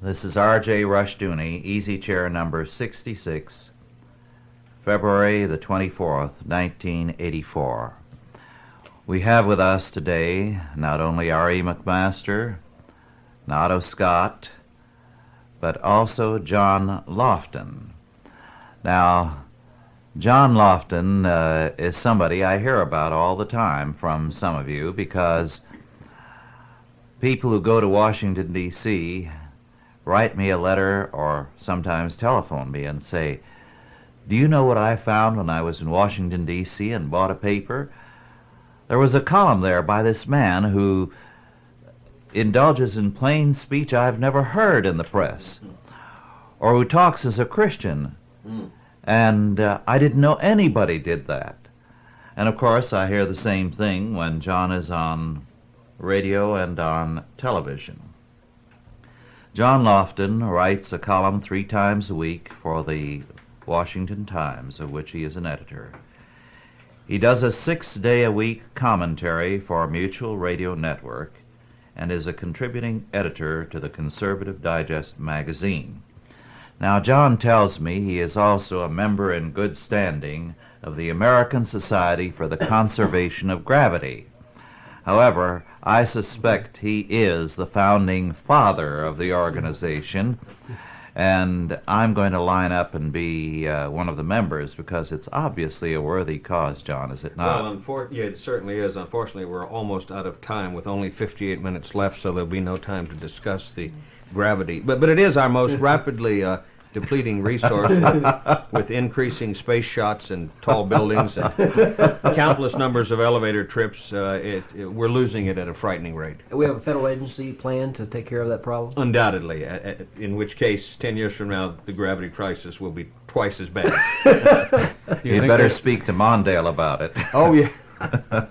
This is R.J. Rushdoony, easy chair number 66, February the 24th, 1984. We have with us today not only R.E. McMaster, Otto Scott, but also John Lofton. Now, John Lofton is somebody I hear about all the time from some of you, because people who go to Washington, D.C., write me a letter or sometimes telephone me and say, "Do you know what I found when I was in Washington, D.C. and bought a paper? There was a column there by this man who indulges in plain speech I've never heard in the press, or who talks as a Christian, and I didn't know anybody did that." And of course I hear the same thing when John is on radio and on television. John Lofton writes a column 3 times a week for the Washington Times, of which he is an editor. He does a 6-day-a-week commentary for Mutual Radio Network and is a contributing editor to the Conservative Digest magazine. Now, John tells me he is also a member in good standing of the American Society for the Conservation of Gravity. However, I suspect he is the founding father of the organization, and I'm going to line up and be one of the members, because it's obviously a worthy cause, John, is it not? Well, yeah, it certainly is. Unfortunately, we're almost out of time with only 58 minutes left, so there'll be no time to discuss the gravity. But it is our most rapidly depleting resource with increasing space shots and tall buildings and countless numbers of elevator trips. We're losing it at a frightening rate. We have a federal agency plan to take care of that problem? Undoubtedly, in which case, 10 years from now, the gravity crisis will be twice as bad. You'd better speak to Mondale about it. Oh, yeah.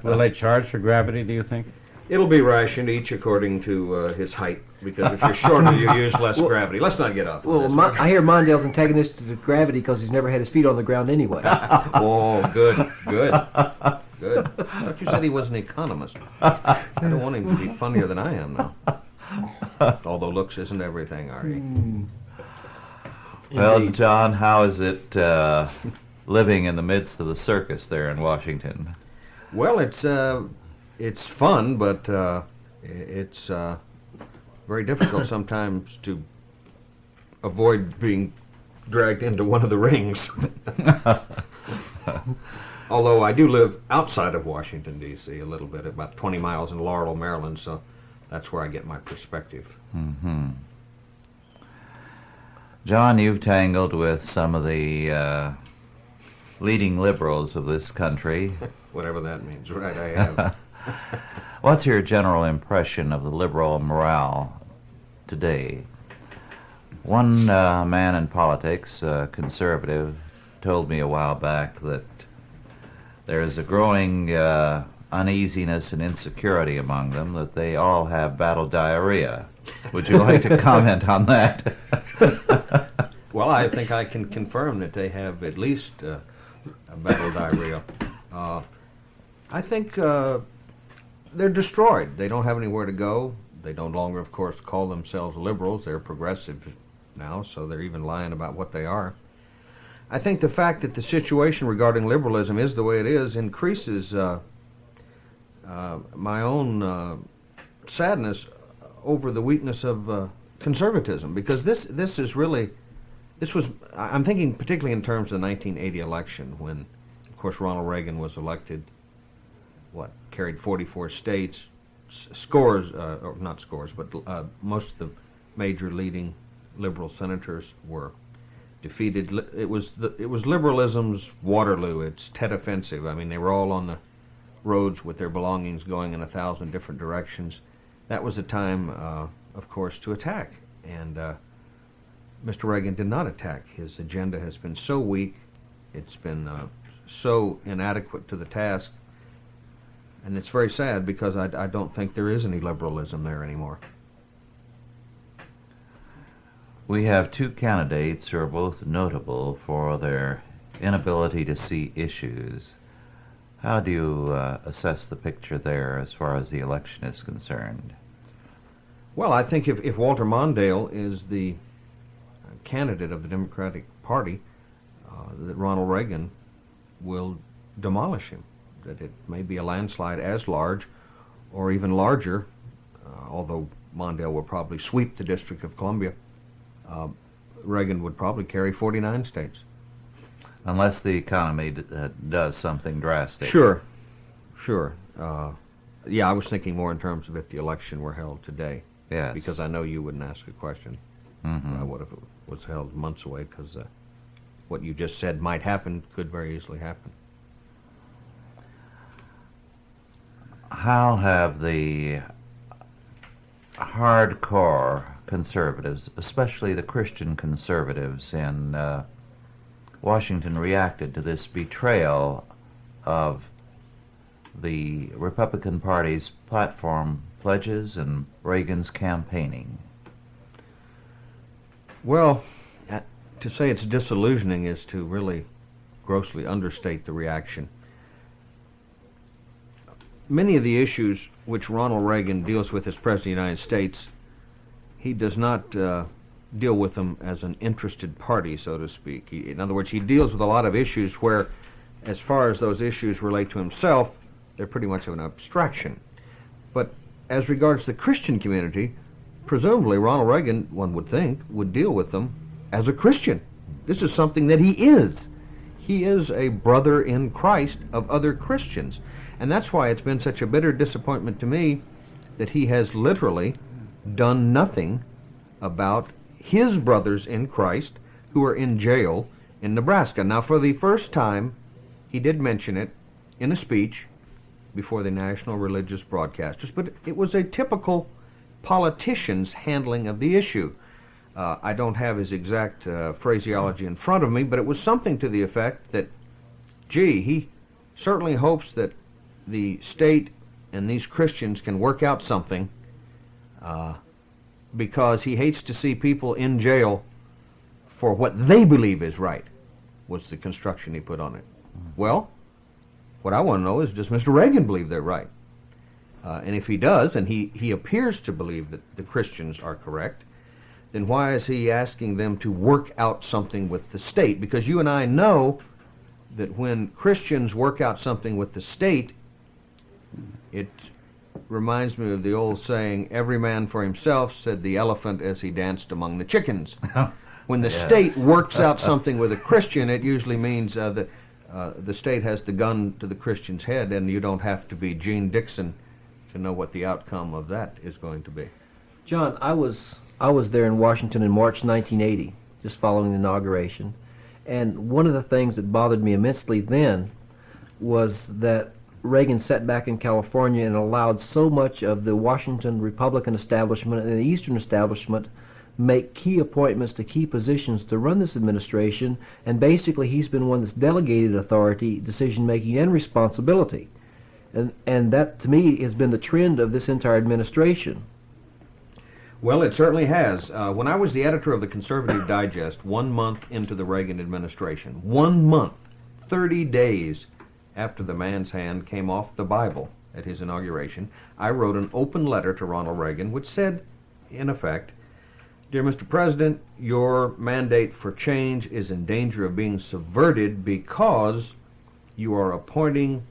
Will they charge for gravity, do you think? It'll be rationed, each according to his height, because if you're shorter, you use less gravity. Let's not get off. Well, I hear Mondale's antagonistic to gravity because he's never had his feet on the ground anyway. Oh, good. But you said he was an economist. I don't want him to be funnier than I am now. Although looks isn't everything, Ari. Well, John, how is it living in the midst of the circus there in Washington? Well, it's fun, but it's very difficult sometimes to avoid being dragged into one of the rings. Although I do live outside of Washington, D.C. a little bit, about 20 miles in Laurel, Maryland, so that's where I get my perspective. Mm-hmm. John, you've tangled with some of the leading liberals of this country. Whatever that means, right, I have. What's your general impression of the liberal morale today? One man in politics, a conservative, told me a while back that there is a growing uneasiness and insecurity among them, that they all have battle diarrhea. Would you like to comment on that? Well, I think I can confirm that they have at least a battle diarrhea. I think they're destroyed. They don't have anywhere to go. They no longer, of course, call themselves liberals. They're progressive now, so they're even lying about what they are. I think the fact that the situation regarding liberalism is the way it is increases my own sadness over the weakness of conservatism, because this was, I'm thinking particularly in terms of the 1980 election, when, of course, Ronald Reagan was elected, carried 44 states, or not scores, but most of the major leading liberal senators were defeated. It was liberalism's Waterloo, its Tet Offensive. I mean, they were all on the roads with their belongings going in 1,000 different directions. That was a time, of course, to attack, and Mr. Reagan did not attack. His agenda has been so weak, it's been so inadequate to the task. And it's very sad, because I don't think there is any liberalism there anymore. We have 2 candidates who are both notable for their inability to see issues. How do you assess the picture there as far as the election is concerned? Well, I think if Walter Mondale is the candidate of the Democratic Party, that Ronald Reagan will demolish him. That it may be a landslide as large or even larger, although Mondale will probably sweep the District of Columbia. Reagan would probably carry 49 states. Unless the economy does something drastic. Sure. Yeah, I was thinking more in terms of if the election were held today. Yes. Because I know you wouldn't ask a question. What if it was held months away? Because what you just said might happen could very easily happen. How have the hardcore conservatives, especially the Christian conservatives in Washington, reacted to this betrayal of the Republican Party's platform pledges and Reagan's campaigning? Well, to say it's disillusioning is to really grossly understate the reaction. Many of the issues which Ronald Reagan deals with as President of the United States, he does not deal with them as an interested party, so to speak. In other words, he deals with a lot of issues where, as far as those issues relate to himself, they're pretty much of an abstraction. But as regards the Christian community, presumably Ronald Reagan, one would think, would deal with them as a Christian. This is something that he is. He is a brother in Christ of other Christians. And that's why it's been such a bitter disappointment to me that he has literally done nothing about his brothers in Christ who are in jail in Nebraska. Now, for the first time, he did mention it in a speech before the national religious broadcasters, but it was a typical politician's handling of the issue. I don't have his exact phraseology in front of me, but it was something to the effect that, gee, he certainly hopes that the state and these Christians can work out something because he hates to see people in jail for what they believe is right, was the construction he put on it. Well, what I want to know is, does Mr. Reagan believe they're right? And if he does, and he appears to believe that the Christians are correct, then why is he asking them to work out something with the state? Because you and I know that when Christians work out something with the state, it reminds me of the old saying, every man for himself, said the elephant as he danced among the chickens. When the state works out something with a Christian, it usually means that the state has the gun to the Christian's head, and you don't have to be Gene Dixon to know what the outcome of that is going to be. John, I was there in Washington in March 1980, just following the inauguration, and one of the things that bothered me immensely then was that Reagan sat back in California and allowed so much of the Washington Republican establishment and the Eastern establishment make key appointments to key positions to run this administration, and basically he's been one that's delegated authority, decision-making, and responsibility. And that, to me, has been the trend of this entire administration. Well, it certainly has. When I was the editor of the Conservative Digest 1 month into the Reagan administration, 1 month, 30 days after the man's hand came off the Bible at his inauguration, I wrote an open letter to Ronald Reagan which said, in effect, Dear Mr. President, your mandate for change is in danger of being subverted because you are appointing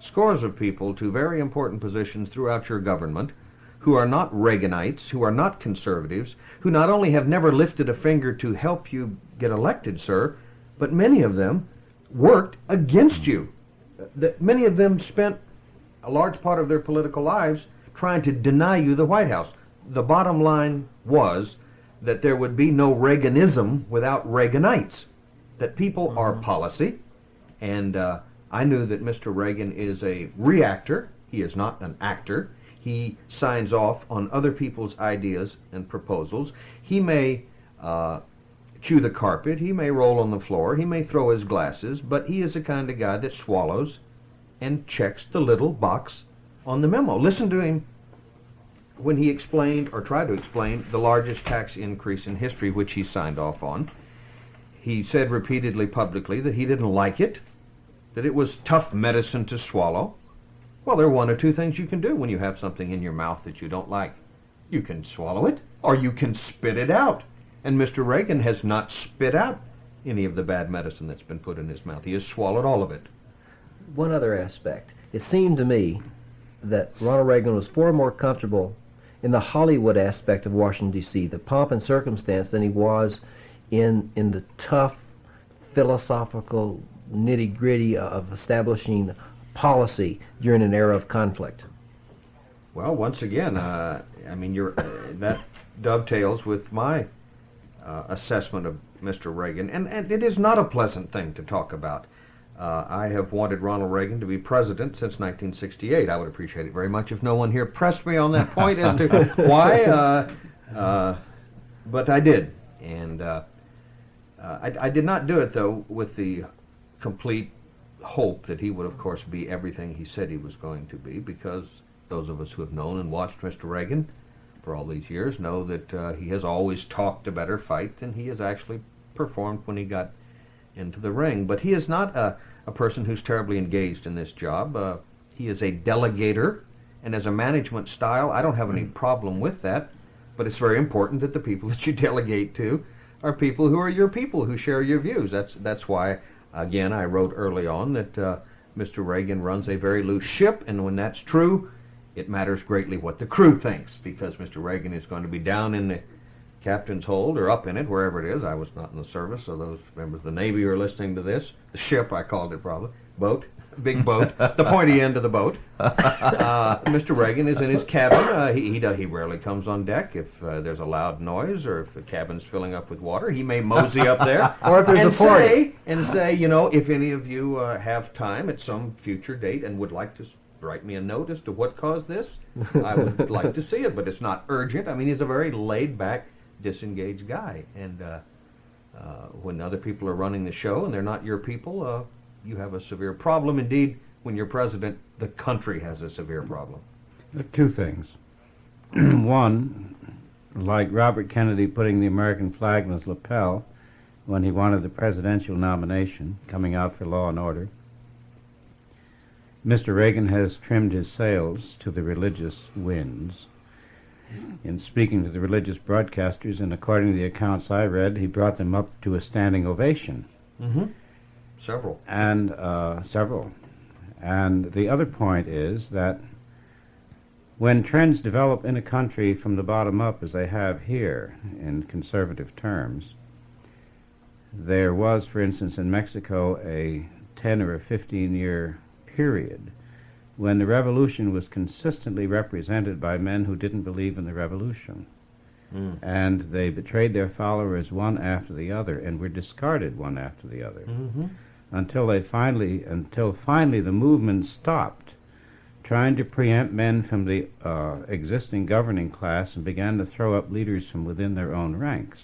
scores of people to very important positions throughout your government who are not Reaganites, who are not conservatives, who not only have never lifted a finger to help you get elected, sir, but many of them worked against you. Many of them spent a large part of their political lives trying to deny you the White House. The bottom line was that there would be no Reaganism without Reaganites, that people are policy, and I knew that Mr. Reagan is a reactor. He is not an actor. He signs off on other people's ideas and proposals. He may chew the carpet, he may roll on the floor, he may throw his glasses, but he is the kind of guy that swallows and checks the little box on the memo. Listen to him when he explained, or tried to explain, the largest tax increase in history, which he signed off on. He said repeatedly publicly that he didn't like it, that it was tough medicine to swallow. Well, there are one or two things you can do when you have something in your mouth that you don't like. You can swallow it, or you can spit it out. And Mr. Reagan has not spit out any of the bad medicine that's been put in his mouth. He has swallowed all of it. One other aspect. It seemed to me that Ronald Reagan was far more comfortable in the Hollywood aspect of Washington, D.C., the pomp and circumstance, than he was in the tough, philosophical nitty-gritty of establishing policy during an era of conflict. Well, once again, that dovetails with my assessment of Mr. Reagan, and it is not a pleasant thing to talk about. I have wanted Ronald Reagan to be president since 1968. I would appreciate it very much if no one here pressed me on that point as to why, but I did. And I did not do it, though, with the complete hope that he would, of course, be everything he said he was going to be, because those of us who have known and watched Mr. Reagan for all these years know that he has always talked a better fight than he has actually performed when he got into the ring. But he is not a person who's terribly engaged in this job. He is a delegator, and as a management style, I don't have any problem with that, but it's very important that the people that you delegate to are people who are your people, who share your views. That's why, again, I wrote early on that Mr. Reagan runs a very loose ship, and when that's true, it matters greatly what the crew thinks, because Mr. Reagan is going to be down in the captain's hold, or up in it, wherever it is. I was not in the service, so those members of the Navy who are listening to this, the ship, I called it probably, boat, big boat, the pointy end of the boat. Mr. Reagan is in his cabin. He rarely comes on deck. If there's a loud noise, or if the cabin's filling up with water, he may mosey up there, Or if there's a party. say, if any of you have time at some future date and would like to write me a note as to what caused this, I would like to see it, but it's not urgent. I mean, he's a very laid-back, disengaged guy, and when other people are running the show and they're not your people, you have a severe problem. Indeed, when you're president, the country has a severe problem. There are two things. One, like Robert Kennedy putting the American flag in his lapel when he wanted the presidential nomination, coming out for law and order, Mr. Reagan has trimmed his sails to the religious winds. In speaking to the religious broadcasters, and according to the accounts I read, he brought them up to a standing ovation. Mm-hmm. Several. And several. And the other point is that when trends develop in a country from the bottom up, as they have here in conservative terms, there was, for instance, in Mexico, a 10 or a 15-year period when the revolution was consistently represented by men who didn't believe in the revolution. And they betrayed their followers one after the other, and were discarded one after the other, until finally the movement stopped trying to preempt men from the existing governing class and began to throw up leaders from within their own ranks.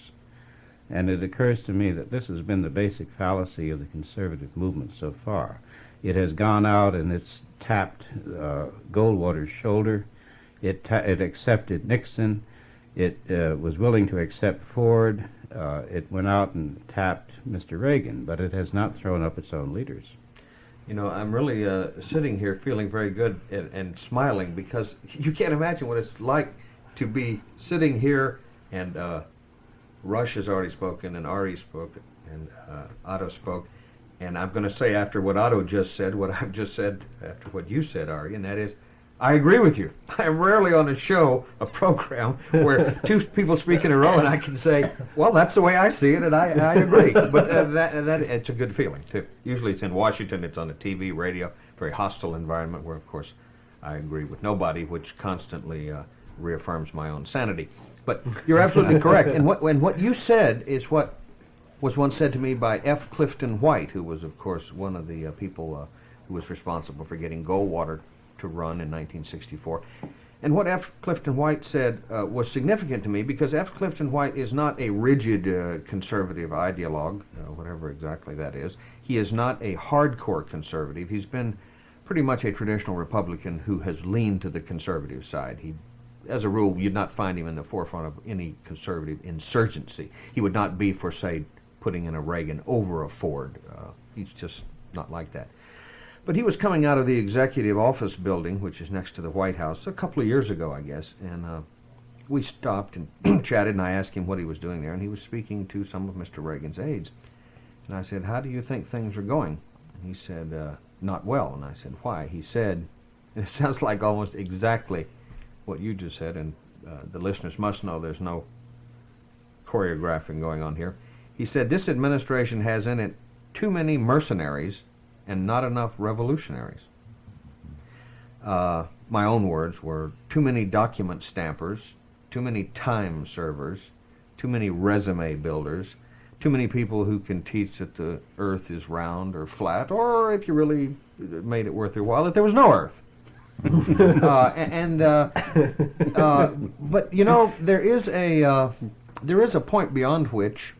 And it occurs to me that this has been the basic fallacy of the conservative movement so far. It has gone out and it's tapped Goldwater's shoulder. It accepted Nixon. It was willing to accept Ford. It went out and tapped Mr. Reagan, but it has not thrown up its own leaders. I'm really sitting here feeling very good and smiling, because you can't imagine what it's like to be sitting here, and Rush has already spoken, and Ari spoke, and Otto spoke. And I'm going to say, after what Otto just said, what I've just said after what you said, Ari, and that is, I agree with you. I'm rarely on a program, where two people speak in a row and I can say, well, that's the way I see it, and I agree. But that it's a good feeling, too. Usually it's in Washington, it's on the TV, radio, very hostile environment where, of course, I agree with nobody, which constantly reaffirms my own sanity. But you're absolutely correct. And what you said is what was once said to me by F. Clifton White, who was, of course, one of the people who was responsible for getting Goldwater to run in 1964. And what F. Clifton White said was significant to me, because F. Clifton White is not a rigid conservative ideologue, whatever exactly that is. He is not a hardcore conservative. He's been pretty much a traditional Republican who has leaned to the conservative side. He, as a rule, you'd not find him in the forefront of any conservative insurgency. He would not be for, say, putting in a Reagan over a Ford. He's just not like that. But he was coming out of the executive office building, which is next to the White House, a couple of years ago, I guess, and we stopped and chatted, and I asked him what he was doing there, and he was speaking to some of Mr. Reagan's aides. And I said, "How do you think things are going?" And he said, "Not well." And I said, "Why?" He said, and it sounds like almost exactly what you just said, and the listeners must know there's no choreographing going on here. He said, "This administration has in it too many mercenaries and not enough revolutionaries." My own words were, too many document stampers, too many time servers, too many resume builders, too many people who can teach that the earth is round or flat, or if you really made it worth your while, that there was no earth. But you know, there is a point beyond which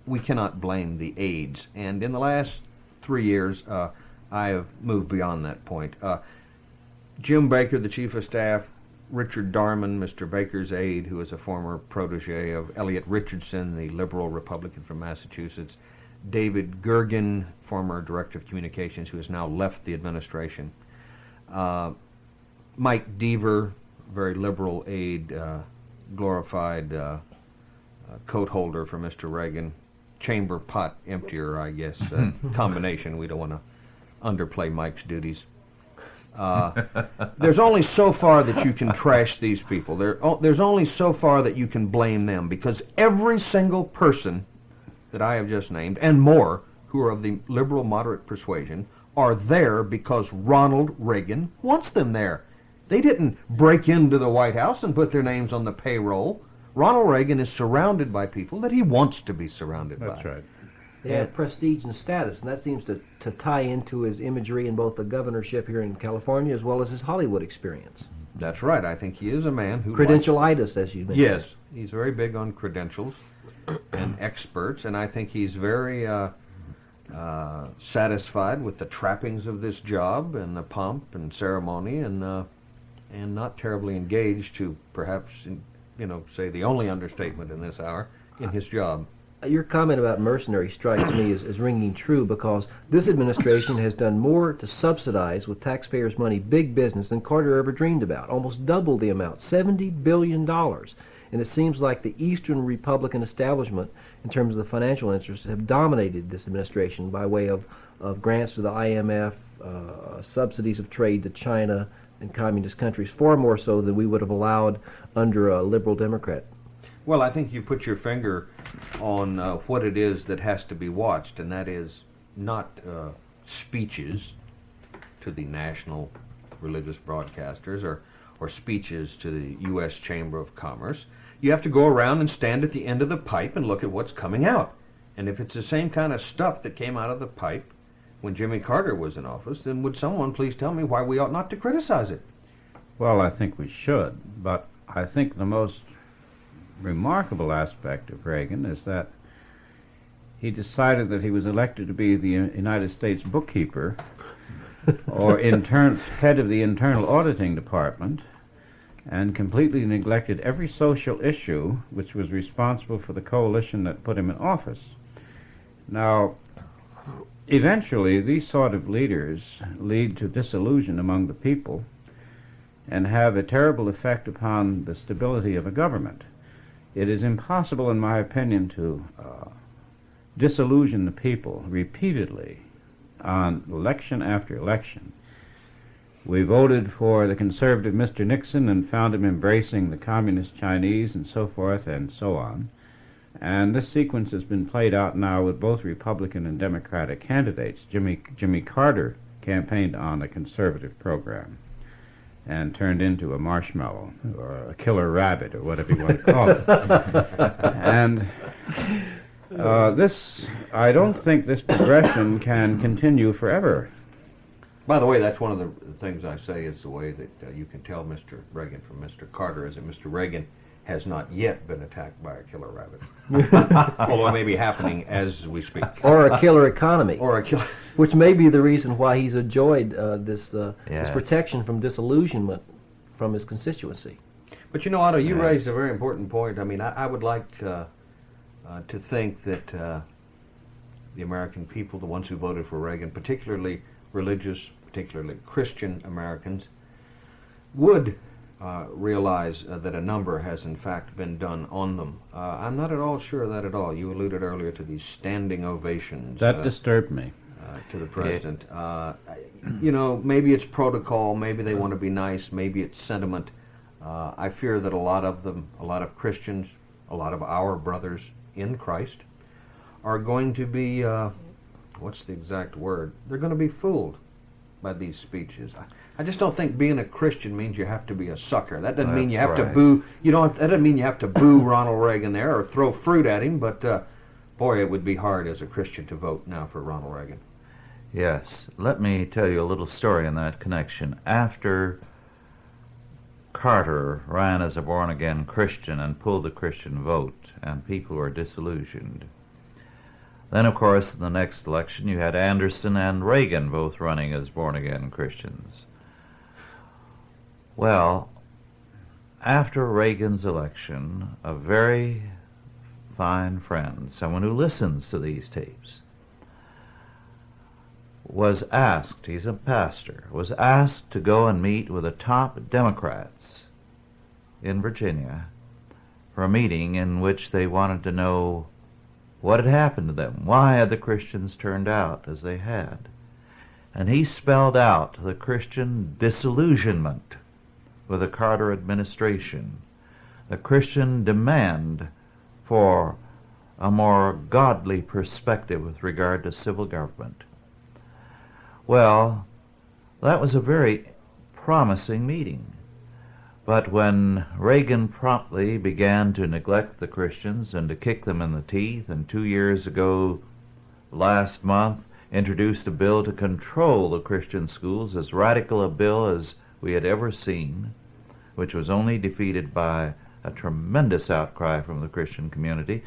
we cannot blame the aides, and in the last 3 years, I have moved beyond that point. Jim Baker, the chief of staff, Richard Darman, Mr. Baker's aide, who is a former protege of Elliot Richardson, the liberal Republican from Massachusetts, David Gergen, former director of communications, who has now left the administration, Mike Deaver, very liberal aide, glorified coat holder for Mr. Reagan, chamber pot emptier, I guess, combination. We don't want to underplay Mike's duties. There's only so far that you can trash these people. There's only so far that you can blame them, because every single person that I have just named, and more, who are of the liberal moderate persuasion, are there because Ronald Reagan wants them there. They didn't break into the White House and put their names on the payroll. Ronald Reagan is surrounded by people that he wants to be surrounded by. That's right. They had prestige and status, and that seems to tie into his imagery in both the governorship here in California as well as his Hollywood experience. That's right. I think he is a man who Credentialitis, as you mentioned. Yes, he's very big on credentials and experts, and I think he's very satisfied with the trappings of this job and the pomp and ceremony, and not terribly engaged, to perhaps, say the only understatement in this hour, in his job. Your comment about mercenary strikes me as ringing true, because this administration has done more to subsidize with taxpayers' money big business than Carter ever dreamed about, almost double the amount, $70 billion. And it seems like the Eastern Republican establishment, in terms of the financial interests, have dominated this administration by way of grants to the IMF, subsidies of trade to China and communist countries, far more so than we would have allowed under a liberal Democrat. Well, I think you put your finger on what it is that has to be watched, and that is not speeches to the national religious broadcasters or speeches to the U.S. Chamber of Commerce. You have to go around and stand at the end of the pipe and look at what's coming out. And if it's the same kind of stuff that came out of the pipe when Jimmy Carter was in office, then would someone please tell me why we ought not to criticize it? Well, I think we should, but I think the most remarkable aspect of Reagan is that he decided that he was elected to be the United States bookkeeper or head of the internal auditing department, and completely neglected every social issue which was responsible for the coalition that put him in office. Now, eventually these sort of leaders lead to disillusion among the people and have a terrible effect upon the stability of a government. It is impossible, in my opinion, to disillusion the people repeatedly on election after election. We voted for the conservative Mr. Nixon and found him embracing the communist Chinese and so forth and so on. And this sequence has been played out now with both Republican and Democratic candidates. Jimmy Carter campaigned on a conservative program and turned into a marshmallow or a killer rabbit or whatever you want to call it. And I don't think this progression can continue forever. By the way, that's one of the things I say is the way that you can tell Mr. Reagan from Mr. Carter is that Mr. Reagan has not yet been attacked by a killer rabbit. Although it may be happening as we speak. Or a killer economy. Or a killer... Which may be the reason why he's enjoyed this protection from disillusionment from his constituency. But you know, Otto, you raised a very important point. I mean, I would like to think that the American people, the ones who voted for Reagan, particularly religious, particularly Christian Americans, would realize that a number has in fact been done on them. I'm not at all sure of that at all. You alluded earlier to these standing ovations. That disturbed me. To the president. You know, maybe it's protocol, maybe they want to be nice, maybe it's sentiment. I fear that a lot of them, a lot of Christians, a lot of our brothers in Christ are going to be, what's the exact word? They're going to be fooled by these speeches. I just don't think being a Christian means you have to be a sucker. That doesn't mean you have to boo. That doesn't mean you have to boo Ronald Reagan there or throw fruit at him. But boy, it would be hard as a Christian to vote now for Ronald Reagan. Yes. Let me tell you a little story in that connection. After Carter ran as a born-again Christian and pulled the Christian vote, and people were disillusioned. Then, of course, in the next election, you had Anderson and Reagan both running as born-again Christians. Well, after Reagan's election, a very fine friend, someone who listens to these tapes, was asked, he's a pastor, was asked to go and meet with the top Democrats in Virginia for a meeting in which they wanted to know what had happened to them. Why had the Christians turned out as they had? And he spelled out the Christian disillusionment with the Carter administration, the Christian demand for a more godly perspective with regard to civil government. Well, that was a very promising meeting. But when Reagan promptly began to neglect the Christians and to kick them in the teeth, and 2 years ago, last month, introduced a bill to control the Christian schools, as radical a bill as we had ever seen, which was only defeated by a tremendous outcry from the Christian community,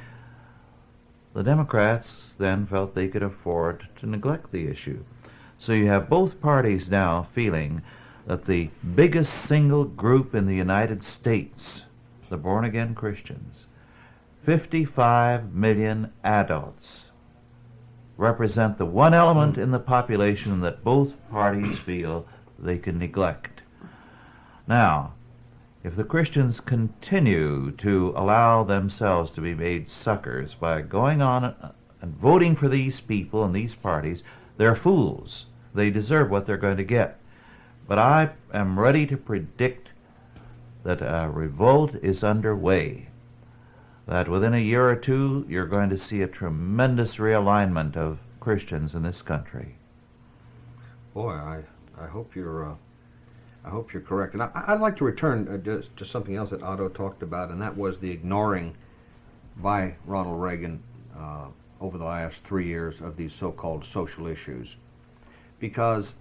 the Democrats then felt they could afford to neglect the issue. So you have both parties now feeling that the biggest single group in the United States, the born-again Christians, 55 million adults, represent the one element in the population that both parties feel they can neglect. Now, if the Christians continue to allow themselves to be made suckers by going on and voting for these people and these parties, they're fools. They deserve what they're going to get. But I am ready to predict that a revolt is underway, that within a year or two you're going to see a tremendous realignment of Christians in this country. Boy, I hope you're correct. And I'd like to return to something else that Otto talked about, and that was the ignoring by Ronald Reagan over the last 3 years of these so-called social issues. Because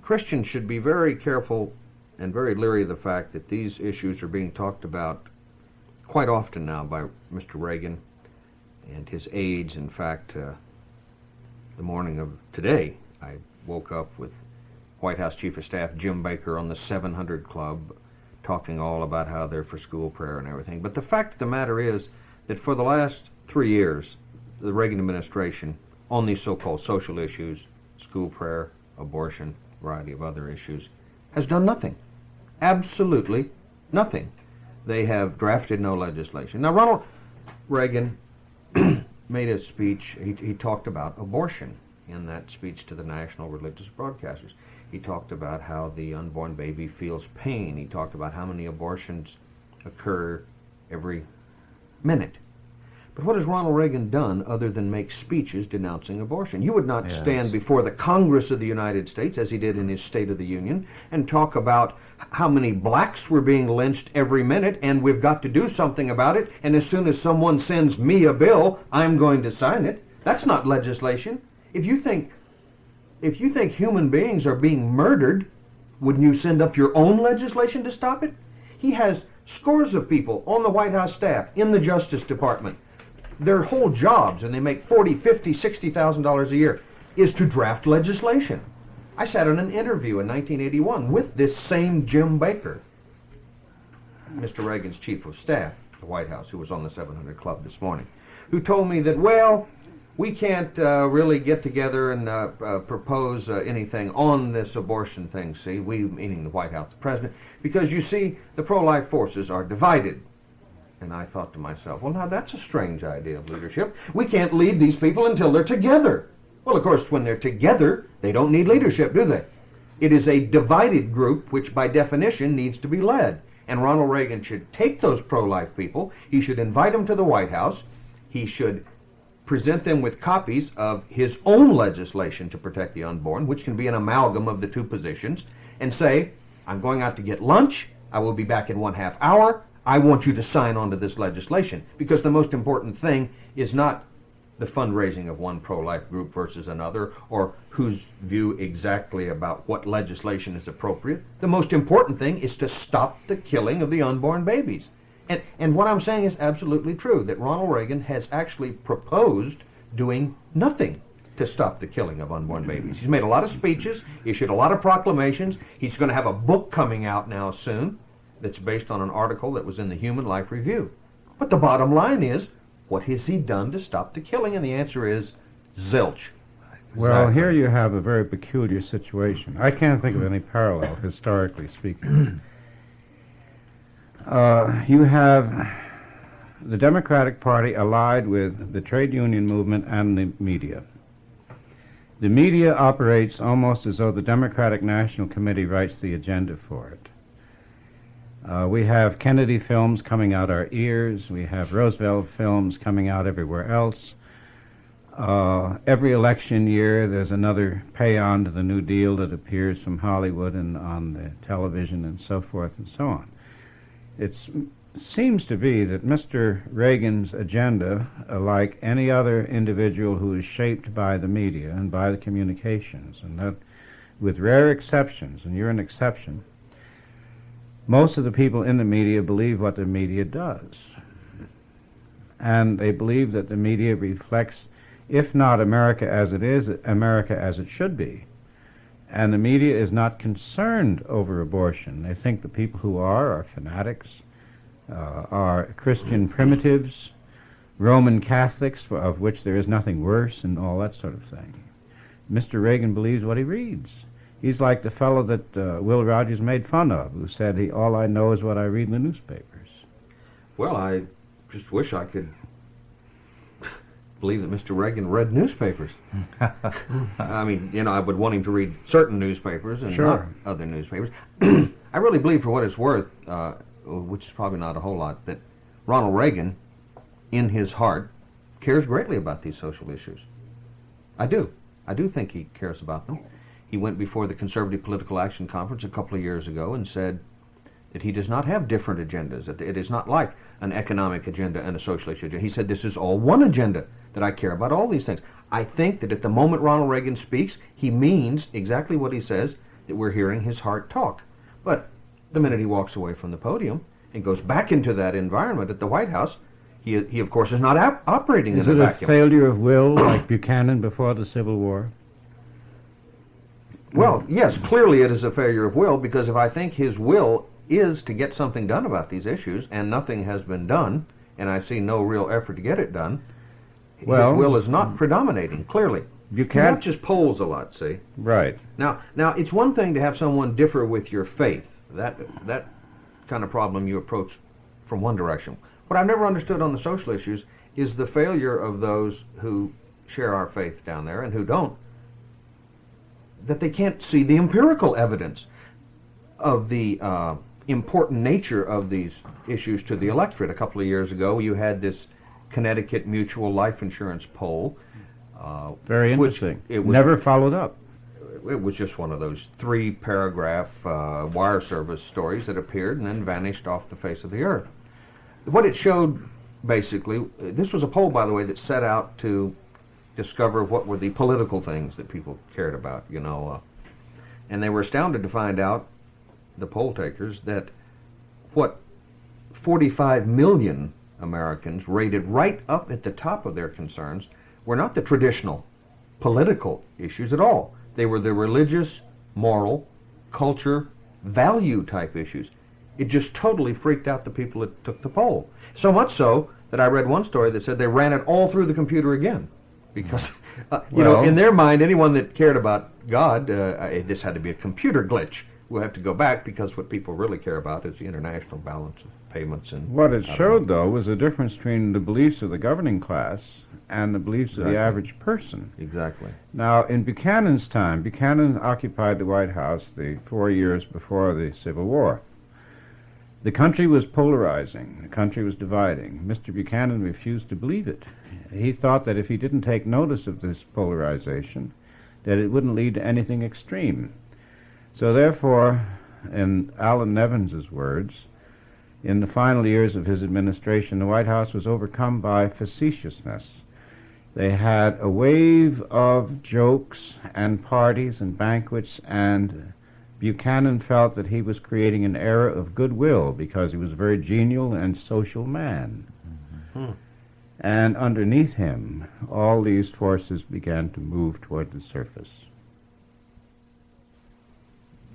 Christians should be very careful and very leery of the fact that these issues are being talked about quite often now by Mr. Reagan and his aides. In fact, the morning of today, I woke up with White House Chief of Staff Jim Baker on the 700 Club talking all about how they're for school prayer and everything. But the fact of the matter is that for the last 3 years, the Reagan administration, on these so-called social issues, school prayer, abortion, variety of other issues, has done nothing. Absolutely nothing. They have drafted no legislation. Now, Ronald Reagan made a speech. He talked about abortion in that speech to the national religious broadcasters. He talked about how the unborn baby feels pain. He talked about how many abortions occur every minute. But what has Ronald Reagan done other than make speeches denouncing abortion? You would not stand before the Congress of the United States, as he did in his State of the Union, and talk about how many blacks were being lynched every minute, and we've got to do something about it, and as soon as someone sends me a bill, I'm going to sign it. That's not legislation. If you think human beings are being murdered, wouldn't you send up your own legislation to stop it? He has scores of people on the White House staff, in the Justice Department. Their whole jobs, and they make $40,000, $50,000, $60,000 a year, is to draft legislation. I sat in an interview in 1981 with this same Jim Baker, Mr. Reagan's chief of staff at the White House, who was on the 700 Club this morning, who told me that, well, we can't really get together and propose anything on this abortion thing, see, we, meaning the White House, the President, because you see, the pro-life forces are divided. And I thought to myself, well, now that's a strange idea of leadership. We can't lead these people until they're together. Well, of course, when they're together, they don't need leadership, do they? It is a divided group which, by definition, needs to be led. And Ronald Reagan should take those pro-life people, he should invite them to the White House, he should present them with copies of his own legislation to protect the unborn, which can be an amalgam of the two positions, and say, I'm going out to get lunch, I will be back in 1/2 hour, I want you to sign on to this legislation. Because the most important thing is not the fundraising of one pro-life group versus another, or whose view exactly about what legislation is appropriate. The most important thing is to stop the killing of the unborn babies. And what I'm saying is absolutely true, that Ronald Reagan has actually proposed doing nothing to stop the killing of unborn babies. He's made a lot of speeches, issued a lot of proclamations. He's going to have a book coming out now soon that's based on an article that was in the Human Life Review. But the bottom line is, what has he done to stop the killing? And the answer is zilch. Well, Exactly. here you have a very peculiar situation. I can't think of any parallel, historically speaking. You have the Democratic Party allied with the trade union movement and the media. The media operates almost as though the Democratic National Committee writes the agenda for it. We have Kennedy films coming out our ears. We have Roosevelt films coming out everywhere else. Every election year, there's another pay-on to the New Deal that appears from Hollywood and on the television and so forth and so on. It seems to be that Mr. Reagan's agenda, like any other individual who is shaped by the media and by the communications, and that with rare exceptions, and you're an exception, most of the people in the media believe what the media does. And they believe that the media reflects, if not America as it is, America as it should be. And the media is not concerned over abortion. They think the people who are fanatics, are Christian primitives, Roman Catholics, of which there is nothing worse, and all that sort of thing. Mr. Reagan believes what he reads. He's like the fellow that Will Rogers made fun of, who said, all I know is what I read in the newspapers. Well, I just wish I could believe that Mr. Reagan read newspapers. I mean, I would want him to read certain newspapers and not other newspapers. I really believe, for what it's worth, which is probably not a whole lot, that Ronald Reagan, in his heart, cares greatly about these social issues. I do. I do think he cares about them. He went before the Conservative Political Action Conference a couple of years ago and said that he does not have different agendas, that it is not like an economic agenda and a social issue agenda. He said, this is all one agenda, that I care about all these things. I think that at the moment Ronald Reagan speaks, he means exactly what he says, that we're hearing his heart talk. But the minute he walks away from the podium and goes back into that environment at the White House, he of course, is not operating in a vacuum. Is it a failure of will, like Buchanan before the Civil War? Well, yes, clearly it is a failure of will, because if I think his will is to get something done about these issues, and nothing has been done, and I see no real effort to get it done, his will is not predominating, clearly. He watches polls a lot, see? Right. Now, it's one thing to have someone differ with your faith. That kind of problem you approach from one direction. What I've never understood on the social issues is the failure of those who share our faith down there and who don't, that they can't see the empirical evidence of the important nature of these issues to the electorate. A couple of years ago, you had this Connecticut Mutual Life Insurance poll. Very interesting. It was never followed up. It was just one of those 3-paragraph wire service stories that appeared and then vanished off the face of the earth. What it showed, basically, this was a poll, by the way, that set out to discover what were the political things that people cared about, and they were astounded to find out, the poll takers, that what 45 million Americans rated right up at the top of their concerns were not the traditional political issues at all. They were the religious, moral, culture, value type issues. It just totally freaked out the people that took the poll. So much so that I read one story that said they ran it all through the computer again Because, you know, Well- in their mind, anyone that cared about God, this had to be a computer glitch. We'll have to go back because what people really care about is the international balance of payments. And What it I don't showed, know. though, was the difference between the beliefs of the governing class and the beliefs of Exactly. the average person. Exactly. Now, in Buchanan's time, Buchanan occupied the White House the 4 years before the Civil War. The country was polarizing. The country was dividing. Mr. Buchanan refused to believe it. He thought that if he didn't take notice of this polarization, that it wouldn't lead to anything extreme. So therefore, in Alan Nevins's words, in the final years of his administration, the White House was overcome by facetiousness. They had a wave of jokes and parties and banquets, and Buchanan felt that he was creating an era of goodwill because he was a very genial and social man. Hmm. And underneath him, all these forces began to move toward the surface.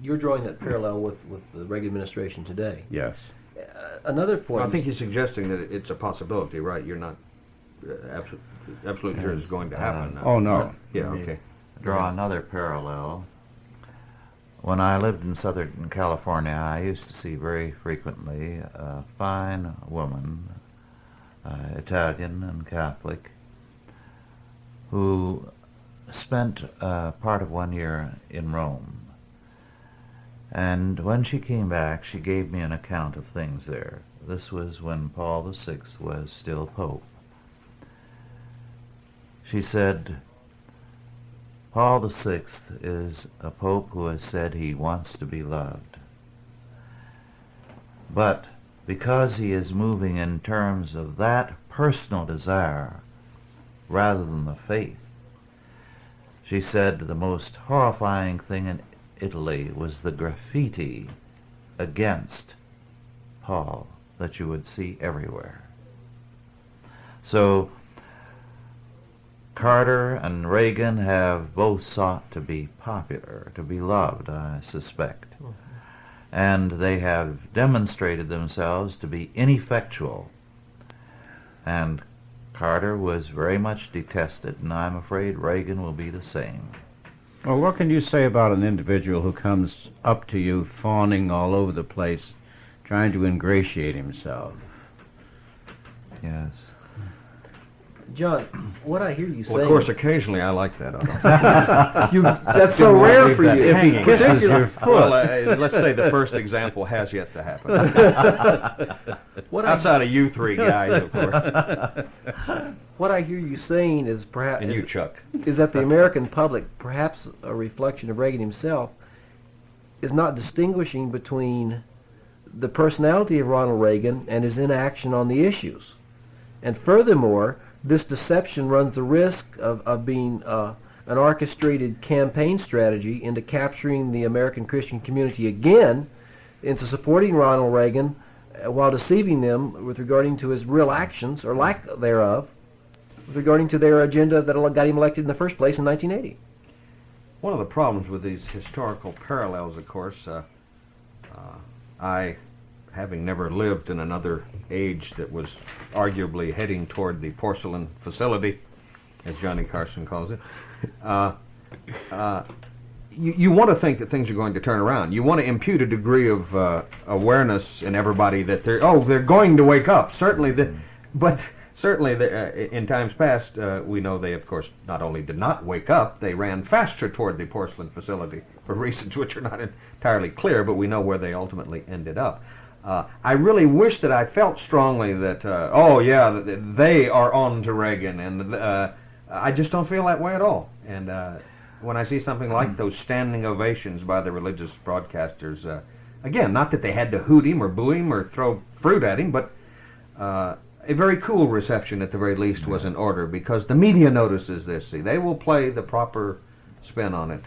You're drawing that parallel with the Reagan administration today. Yes. Another point. I think he's suggesting that it's a possibility, right? You're not absolutely sure it's going to happen. Oh, no. Yeah, okay. Draw another parallel. When I lived in Southern California, I used to see very frequently a fine woman, Italian and Catholic, who spent part of 1 year in Rome. And when she came back, she gave me an account of things there. This was when Paul VI was still Pope. She said, Paul VI is a Pope who has said he wants to be loved. But because he is moving in terms of that personal desire rather than the faith, she said the most horrifying thing in Italy was the graffiti against Paul that you would see everywhere. So Carter and Reagan have both sought to be popular, to be loved, I suspect. And they have demonstrated themselves to be ineffectual. And Carter was very much detested, and I'm afraid Reagan will be the same. Well, what can you say about an individual who comes up to you fawning all over the place, trying to ingratiate himself? Yes. John, what I hear you saying... Well, of course, occasionally I like that. Otto. That's so rare for you. If he kisses your foot. Well, let's say the first example has yet to happen. What Outside of you three guys, of course. What I hear you saying is perhaps And you, Chuck. is that the American public, perhaps a reflection of Reagan himself, is not distinguishing between the personality of Ronald Reagan and his inaction on the issues. And furthermore, this deception runs the risk of being an orchestrated campaign strategy into capturing the American Christian community again, into supporting Ronald Reagan while deceiving them with regarding to his real actions, or lack thereof, with regarding to their agenda that got him elected in the first place in 1980. One of the problems with these historical parallels, of course, I, having never lived in another age that was arguably heading toward the porcelain facility, as Johnny Carson calls it, you want to think that things are going to turn around. You want to impute a degree of awareness in everybody that they're going to wake up. But certainly in times past, we know they, of course, not only did not wake up, they ran faster toward the porcelain facility for reasons which are not entirely clear, but we know where they ultimately ended up. I really wish that I felt strongly that, they are on to Reagan, and I just don't feel that way at all. And when I see something like those standing ovations by the religious broadcasters, again, not that they had to hoot him or boo him or throw fruit at him, but a very cool reception at the very least was in order, because the media notices this. See, they will play the proper spin on it.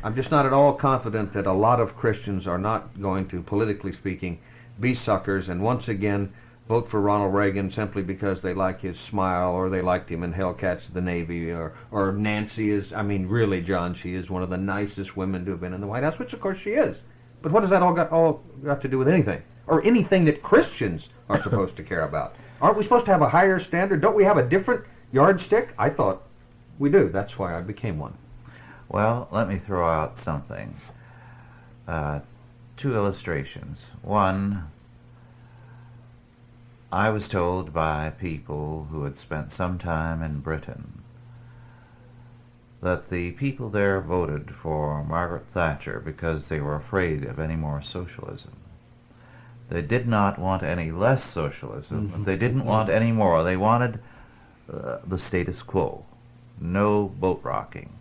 I'm just not at all confident that a lot of Christians are not going to, politically speaking, be suckers and once again vote for Ronald Reagan simply because they like his smile, or they liked him in Hellcats of the Navy, or Nancy is, I mean, really, John, she is one of the nicest women to have been in the White House, which of course she is. But what does that all got to do with anything? Or anything that Christians are supposed to care about? Aren't we supposed to have a higher standard? Don't we have a different yardstick? I thought We do. That's why I became one. Well, let me throw out something. Two illustrations. One, I was told by people who had spent some time in Britain that the people there voted for Margaret Thatcher because they were afraid of any more socialism. They did not want any less socialism. Mm-hmm. They didn't want any more. They wanted the status quo. No boat rocking.